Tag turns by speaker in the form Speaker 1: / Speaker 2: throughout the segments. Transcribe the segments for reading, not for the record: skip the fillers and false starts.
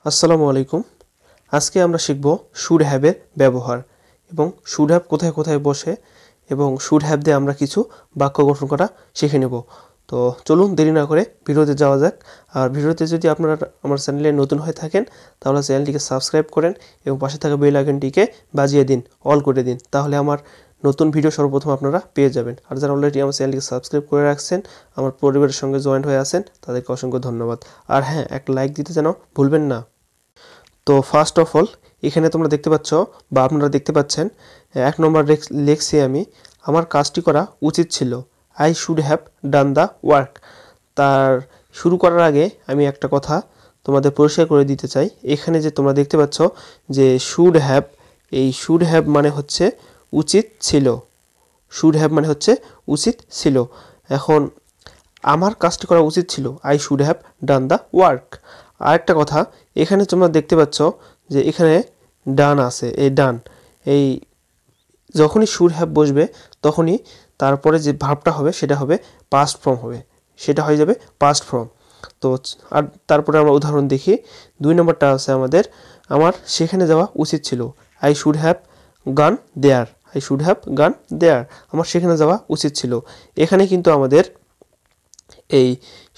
Speaker 1: আসসালামু আলাইকুম। আজকে আমরা শিখব শুড হ্যাভের ব্যবহার এবং শুড হ্যাভ কোথায় কোথায় বসে এবং শুড হ্যাভ দিয়ে আমরা কিছু বাক্য গঠন করা শিখে নেব। তো চলুন দেরি না করে ভিডিওতে যাওয়া যাক। আর ভিডিওতে যদি আপনারা আমার চ্যানেলে নতুন হয়ে থাকেন তাহলে চ্যানেলটিকে সাবস্ক্রাইব করেন এবং পাশে থাকা বেল আইকনটিকে বাজিয়ে দিন, অল করে দিন, তাহলে আমার নতুন ভিডিও সর্বপ্রথম আপনারা পেয়ে যাবেন। আর যারা অলরেডি আমার চ্যানেলটিকে সাবস্ক্রাইব করে রাখছেন, আমার পরিবারের সঙ্গে জয়েন্ট হয়ে আছেন, তাদেরকে অসংখ্য ধন্যবাদ। আর হ্যাঁ, একটা লাইক দিতে যেন ভুলবেন না। তো ফার্স্ট অফ অল এখানে তোমরা দেখতে পাচ্ছ বা আপনারা দেখতে পাচ্ছেন 1 নম্বর লিখছি আমি, আমার কাজটি করা উচিত ছিল, I should have done the work. তার শুরু করার আগে আমি একটা কথা তোমাদের পরিষ্কার করে দিতে চাই। এখানে যে তোমরা দেখতে পাচ্ছ যে শুড হ্যাভ, এই শুড হ্যাভ মানে হচ্ছে উচিত ছিল, শুড হ্যাভ মানে হচ্ছে উচিত ছিল। এখন আমার কাজটি করা উচিত ছিল, I should have done the work. আরেকটা কথা, এখানে তোমরা দেখতে পাচ্ছ যে এখানে ডান আছে, এই ডান, এই যখনই শুড হ্যাভ বসবে তখনই তারপরে যে ভার্বটা হবে সেটা হবে পাস্ট ফর্ম হবে, সেটা হয়ে যাবে পাস্ট ফর্ম। তো আর তারপরে আমরা উদাহরণ দেখি। 2 নম্বরটা আছে আমাদের, আমার সেখানে যাওয়া উচিত ছিল, আই শুড হ্যাভ গান দেয়ার, আই শুড হ্যাভ গান দেয়ার, আমার সেখানে যাওয়া উচিত ছিল। এখানে কিন্তু আমাদের এই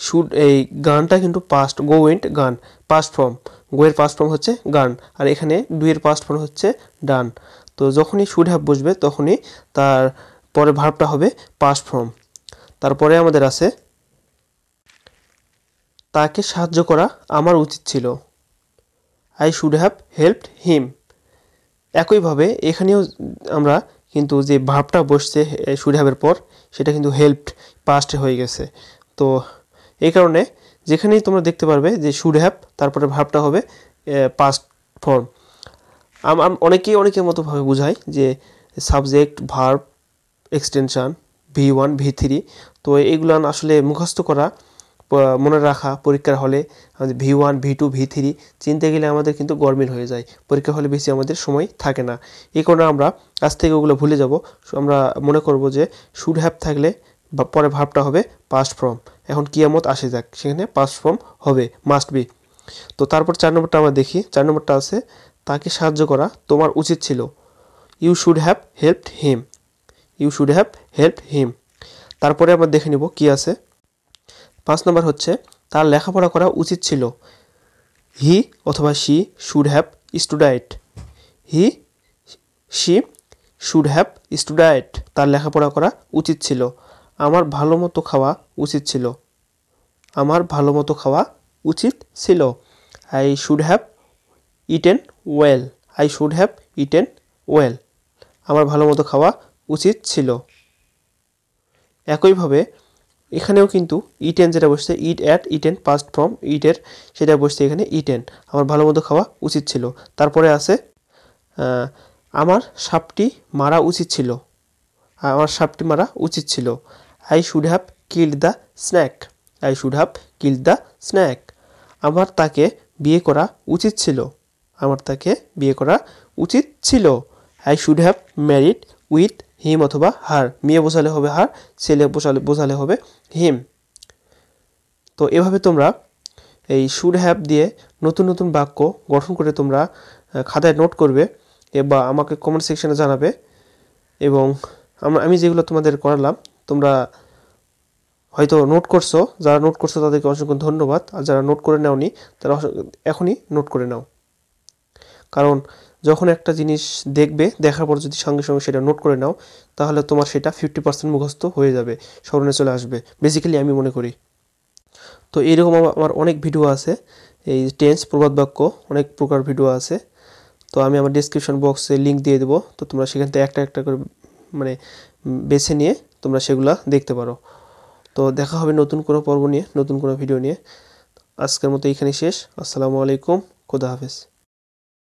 Speaker 1: শুড, এই গানটা কিন্তু past, go went gone, past form, go এর পাস্ট ফর্ম হচ্ছে গান, আর এখানে ডু এর পাস্ট ফর্ম হচ্ছে ডান। তো যখনই শুড হ্যাভ বসবে তখনই তার পরে ভার্বটা হবে পাস্ট ফর্ম। তারপরে আমাদের আছে, তাকে সাহায্য করা আমার উচিত ছিল, আই শুড হ্যাভ হেল্পড হিম। একইভাবে এখানেও আমরা কিন্তু যে ভার্বটা বসছে শুড হ্যাভের পর সেটা কিন্তু হেল্পড পাস্টে হয়ে গেছে। তো এই কারণে যেখানেই তোমরা দেখতে পারবে যে শুড হ্যাভ তারপরে ভার্বটা হবে পাস্ট ফর্ম। অনেকের মতোভাবে বোঝায় যে subject verb extension V1 V3। তো এইগুলো আসলে মুখস্থ করা, মনে রাখা পরীক্ষার হলে আমাদের V1 V2 V3 চিনতে গেলে আমাদের কিন্তু গরমিল হয়ে যায়, পরীক্ষার হলে বেশি আমাদের সময় থাকে না। এই কারণে আমরা আজ থেকে ওগুলো ভুলে যাব। আমরা মনে করব যে শুড হ্যাভ থাকলে পরে ভার্বটা হবে পাস্ট ফর্ম। এখন কিয়ামত আসে যাক, সেখানে পাস্ট ফর্ম হবে, মাস্ট বি। তো তারপর 4 নম্বরটা আমরা দেখি। 4 নম্বরটা আছে, তাকে সাহায্য করা তোমার উচিত ছিল, you should have helped him, you should have helped him. তারপরে আমরা দেখে নিব কি আছে। 5 নম্বর হচ্ছে, তার লেখাপড়া করা উচিত ছিল, হি অথবা she should have studied, he she should have studied, তার লেখাপড়া করা উচিত ছিল। আমার ভালো মতো খাওয়া উচিত ছিল, আমার ভালো মতো খাওয়া উচিত ছিল, I should have eaten well, I should have eaten well, আমার ভালো মতো খাওয়া উচিত ছিল। একইভাবে এখানেও কিন্তু ইটেন যেটা বসছে, ইট অ্যাট ইটেন পাস্ট ফর্ম ইটের, সেটা বসছে এখানে ইটেন, আমার ভালো মতো খাওয়া উচিত ছিল। তারপরে আছে, আমার সাপটি মারা উচিত ছিল, আমার সাপটি মারা উচিত ছিল, I should have killed the snack, I should have killed the snack, আমার তাকে বিয়ে করা উচিত ছিল, আমার তাকে বিয়ে করা উচিত ছিল, I should have married with him অথবা হার, মেয়ে বোঝালে হবে হার, ছেলে বোঝালে হবে হিম। তো এভাবে তোমরা এই শুড হ্যাভ দিয়ে নতুন নতুন বাক্য গঠন করে তোমরা খাতায় নোট করবে বা আমাকে কমেন্ট সেকশনে জানাবে। এবং আমি যেগুলো তোমাদের করালাম তোমরা হয়তো নোট করছো, যারা নোট করছো তাদেরকে অসংখ্য ধন্যবাদ, আর যারা নোট করে নাওনি তারা এখনই নোট করে নাও। কারণ যখন একটা জিনিস দেখবে, দেখার পর যদি সঙ্গে সঙ্গে সেটা নোট করে নাও তাহলে তোমার সেটা 50% মুখস্থ হয়ে যাবে, স্মরণে চলে আসবে, বেসিক্যালি আমি মনে করি। তো এইরকম আমার অনেক ভিডিও আছে, এই টেন্স প্রবাদ বাক্য অনেক প্রকার ভিডিও আছে। তো আমি আমার ডেসক্রিপশন বক্সে লিঙ্ক দিয়ে দেবো, তো তোমরা সেখান থেকে একটা একটা করে মানে বেছে নিয়ে তোমরা সেগুলা দেখতে পারো। তো দেখা হবে নতুন কোনো পর্ব নিয়ে, নতুন কোনো ভিডিও নিয়ে। আজকের মতো এখানেই শেষ। আসসালামু আলাইকুম, খোদা হাফেজ।